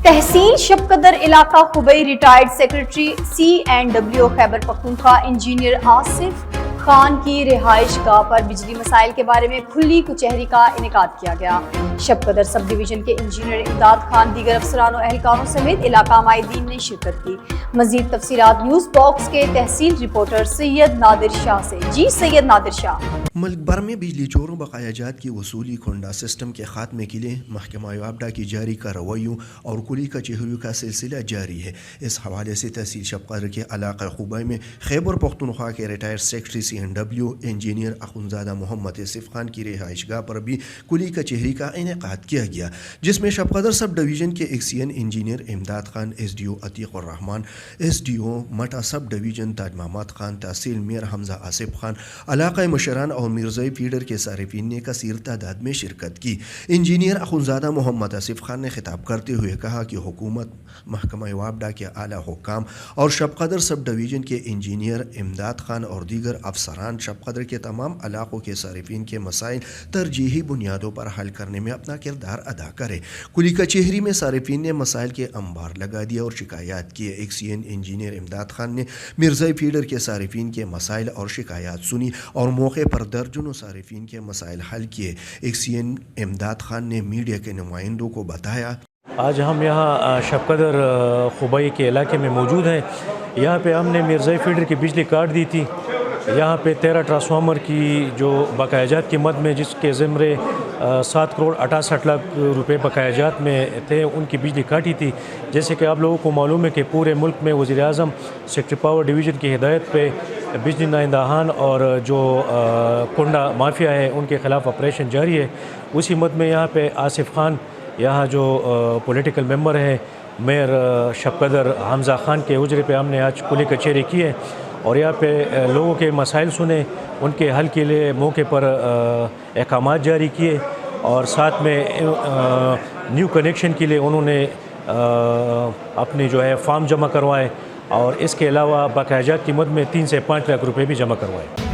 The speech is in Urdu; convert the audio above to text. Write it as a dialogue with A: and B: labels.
A: تحصیل شب قدر علاقہ خبئی retired secretary CNW Khyber Pakhtunkhwa engineer Asif Khan کی رہائش گاہ پر بجلی مسائل کے بارے میں کھلی کچہری کا انعقاد کیا گیا۔ شب قدر سب ڈویژن کے انجینئر امداد خان دیگر افسران و اہلکاروں سمیت علاقہ مائدین نے شرکت کی۔ مزید تفصیلات نیوز باکس کے تحصیل رپورٹر سید نادر شاہ سے۔ جی سید نادر شاہ۔
B: ملک بھر میں بجلی چوروں بقایا جات کی وصولی کھنڈا سسٹم کے خاتمے کے لیے محکمہ وابڈا کی جاری کارروائیوں اور کلی کچہریوں کا سلسلہ جاری ہے۔ اس حوالے سے تحصیل شب قدر کے علاقہ خبئی میں خیبر پختونخوا کے retired secretary CNW engineer Akhundzada محمد آصف خان کی رہائش گاہ پر بھی کلی کچہری کا انعقاد کیا گیا، جس میں شب قدر سب ڈویژن کے ایکسین انجینئر امداد خان، SDO عتیق الرحمان، SDO مٹا سب ڈویژن تاج محمد خان، تحصیل میر حمزہ آصف خان، علاقہ مشران اور مرزائی فیڈر کے صارفین نے کثیر تعداد میں شرکت کی۔ انجینئر اخونزادہ محمد آصف خان نے خطاب کرتے ہوئے کہا کہ حکومت، محکمہ وابڈا کے اعلیٰ حکام اور شب قدر سب ڈویژن کے انجینئر امداد خان اور دیگر افسران شب قدر کے تمام علاقوں کے صارفین کے مسائل ترجیحی بنیادوں پر حل کرنے میں اپنا کردار ادا کرے۔ کلی کچہری میں صارفین نے مسائل کے انبار لگا دیا اور شکایات کیے۔ ایکسین انجینئر امداد خان نے مرزائی فیڈر کے صارفین کے مسائل اور شکایات سنی اور موقع پر درجنوں صارفین کے مسائل حل کیے۔ ایکسین امداد خان نے میڈیا کے نمائندوں کو بتایا،
C: آج ہم یہاں شب قدر خبئی کے علاقے میں موجود ہیں۔ یہاں پہ ہم نے مرزائی فیڈر کی بجلی کاٹ دی تھی۔ یہاں پہ 13 ٹرانسفارمر کی جو بقایا جات کی مد میں، جس کے زمرے 7 کروڑ 68 لاکھ روپے بقایا جات میں تھے، ان کی بجلی کاٹی تھی۔ جیسے کہ آپ لوگوں کو معلوم ہے کہ پورے ملک میں وزیر اعظم سیکٹری پاور ڈویژن کی ہدایت پہ بجلی نائندہان اور جو کنڈا مافیا ہے ان کے خلاف آپریشن جاری ہے۔ اسی مد میں یہاں پہ آصف خان، یہاں جو پولیٹیکل ممبر ہے میئر شب قدر حمزہ خان کے حجرے پہ ہم نے آج کلی کچہری کی ہے اور یہاں پہ لوگوں کے مسائل سنے، ان کے حل کے لیے موقع پر احکامات جاری کیے اور ساتھ میں نیو کنیکشن کے لیے انہوں نے اپنی جو ہے فارم جمع کروائے اور اس کے علاوہ بقایا جات کی مد میں 3 سے 5 لاکھ روپے بھی جمع کروائے۔